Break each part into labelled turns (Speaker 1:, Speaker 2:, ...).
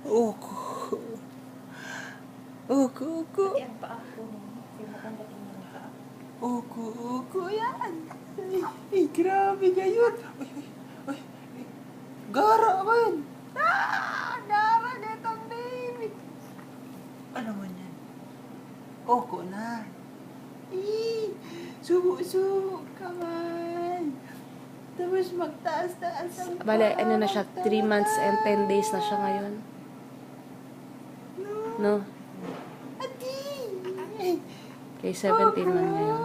Speaker 1: Uko. Uko, uko.
Speaker 2: Pati ang paa ko. Hindi maganda tingnan ang paa.
Speaker 1: Uko, uko yan. Ay, grabe ngayon. Ay, ay, ay. Gara man. Gara netong baby. Ano man yan? Uko na. Subo-subo ka man. Tapos magtaas-taas ang
Speaker 3: Bale, ano na
Speaker 1: paa,
Speaker 3: siya, 3 months and 10 days na siya ngayon. No?
Speaker 1: Ati!
Speaker 3: Kay 17 man ngayon.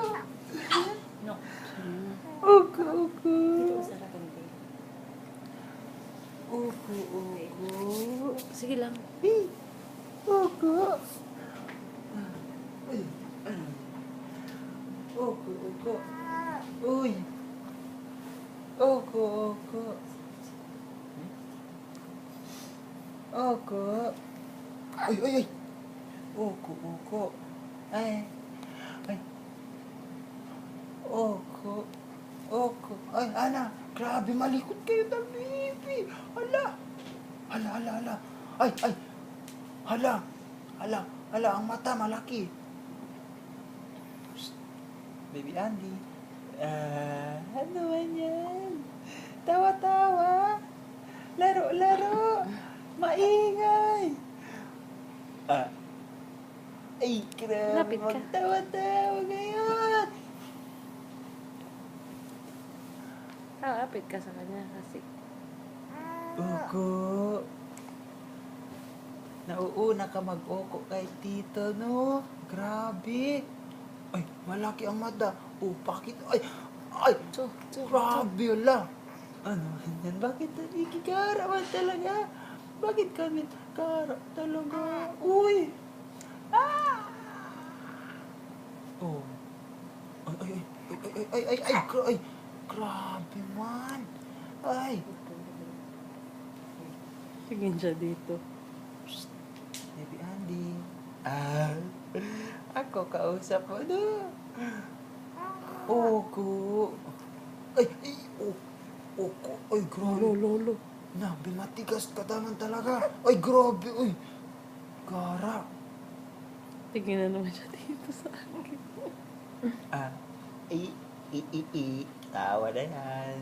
Speaker 2: No.
Speaker 1: Uko, uko.
Speaker 2: Dito sa lakante.
Speaker 1: Uko, uko.
Speaker 3: Sige lang.
Speaker 1: Uko. Uy, ano? Uko, uko. Uy. Uko, uko. Uko. Ay, ay, ay. Uko, uko. Ay. Ay. Uko. Uko. Ay, ana. Grabe, malikot kayo na, baby. Hala. Hala, hala, hala. Ay, ay. Hala. Hala. Hala, ang mata malaki. Psst. Baby Andy. Ano man yan? Tawa-tawa. Laro-laro. Maingay. Ay, grabe.
Speaker 3: Lapit ka.
Speaker 1: Magtawa-tawa ngayon.
Speaker 3: Apit ka sa kanya kasi.
Speaker 1: Uko. Nauuna ka mag-uko kay tito, no? Grabe. Ay, malaki ang mata. Oh, bakit? Ay, ay, grabe, wala. Ano, yan? Bakit nagigigara man talaga? Bakit kami kara talaga? Uy! Ah! Oh. Ay, ay, ay, ay, ay, ay, ay, grabe man. Ay.
Speaker 3: Tingin siya dito.
Speaker 1: Baby Andy. Ako kausap mo, no? Ogo. Ay, ay, Ogo. Ay, grabe.
Speaker 3: Lolo.
Speaker 1: Nabi, matigas ka naman talaga. Ay, grabe. Uy, gara.
Speaker 3: Tingin na naman siya dito sa akin.
Speaker 1: Tawa na yan.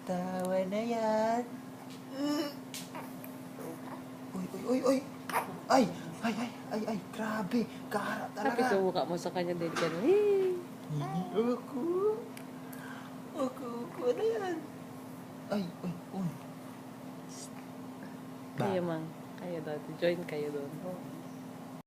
Speaker 1: Tawa na yan. Uy, uy, uy, uy. Ay, ay, ay, ay, ay, grabe. Gara
Speaker 3: Kapit
Speaker 1: talaga.
Speaker 3: yung mukha mo sa kanya din ka. Hey!
Speaker 1: Uko. Uko na yan. Ay, uy, uy.
Speaker 3: Kayo mang. Kayo doon. Join kayo doon.
Speaker 1: Oh.